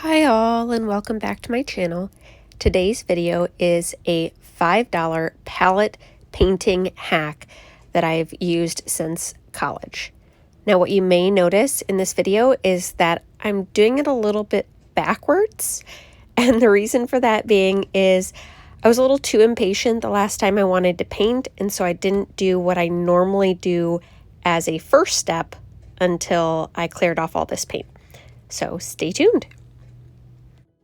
Hi all, and welcome back to my channel. Today's video is a $5 palette painting hack that I've used since college. Now what you may notice in this video is that I'm doing it a little bit backwards, and the reason for that being is I was a little too impatient the last time I wanted to paint, and so I didn't do what I normally do as a first step until I cleared off all this paint. So stay tuned.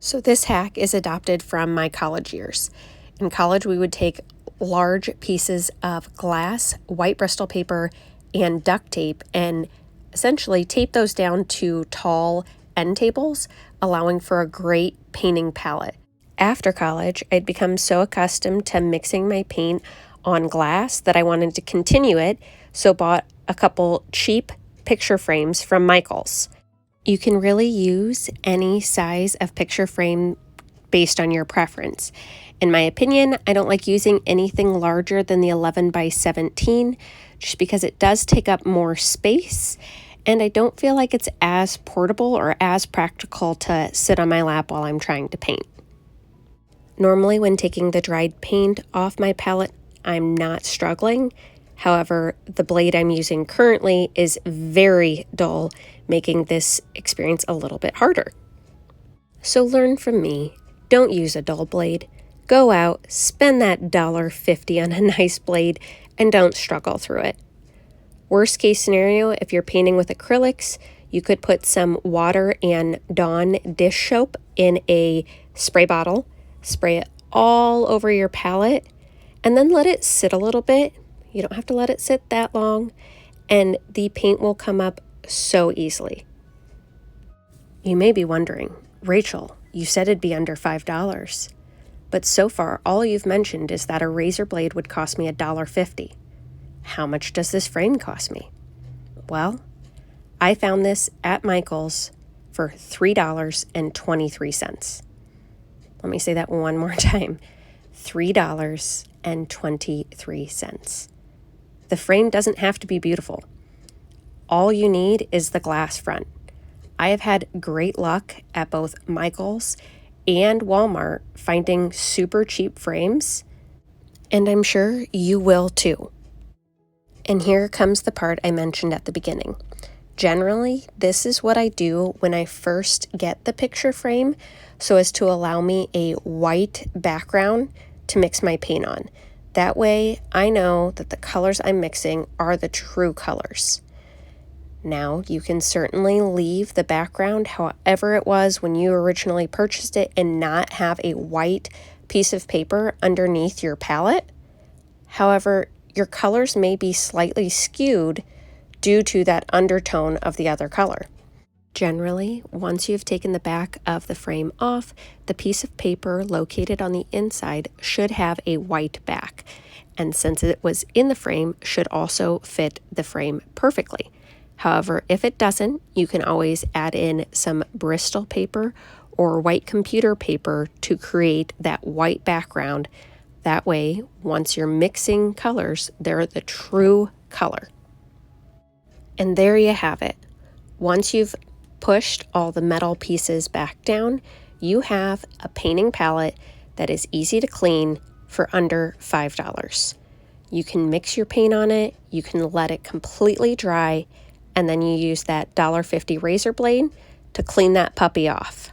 So this hack is adopted from my college years. In college, we would take large pieces of glass, white Bristol paper, and duct tape and essentially tape those down to tall end tables, allowing for a great painting palette. After college, I'd become so accustomed to mixing my paint on glass that I wanted to continue it, so bought a couple cheap picture frames from Michael's. You can really use any size of picture frame based on your preference. In my opinion, I don't like using anything larger than the 11 by 17 just because it does take up more space, and I don't feel like it's as portable or as practical to sit on my lap while I'm trying to paint. Normally when taking the dried paint off my palette, I'm not struggling. However, the blade I'm using currently is very dull, making this experience a little bit harder. So learn from me. Don't use a dull blade. Go out, spend that $1.50 on a nice blade, and don't struggle through it. Worst case scenario, if you're painting with acrylics, you could put some water and Dawn dish soap in a spray bottle, spray it all over your palette, and then let it sit a little bit. You don't have to let it sit that long, and the paint will come up so easily. You may be wondering, Rachel, you said it'd be under $5, but so far all you've mentioned is that a razor blade would cost me $1.50. How much does this frame cost me? Well, I found this at Michael's for $3.23. Let me say that one more time. $3.23. The frame doesn't have to be beautiful. All you need is the glass front. I have had great luck at both Michael's and Walmart finding super cheap frames, and I'm sure you will too. And here comes the part I mentioned at the beginning. Generally, this is what I do when I first get the picture frame so as to allow me a white background to mix my paint on. That way, I know that the colors I'm mixing are the true colors. Now, you can certainly leave the background however it was when you originally purchased it and not have a white piece of paper underneath your palette. However, your colors may be slightly skewed due to that undertone of the other color. Generally, once you've taken the back of the frame off, the piece of paper located on the inside should have a white back, and since it was in the frame, should also fit the frame perfectly. However, if it doesn't, you can always add in some Bristol paper or white computer paper to create that white background. That way, once you're mixing colors, they're the true color. And there you have it. Once you've pushed all the metal pieces back down, you have a painting palette that is easy to clean for under $5. You can mix your paint on it, you can let it completely dry, and then you use that $1.50 razor blade to clean that puppy off.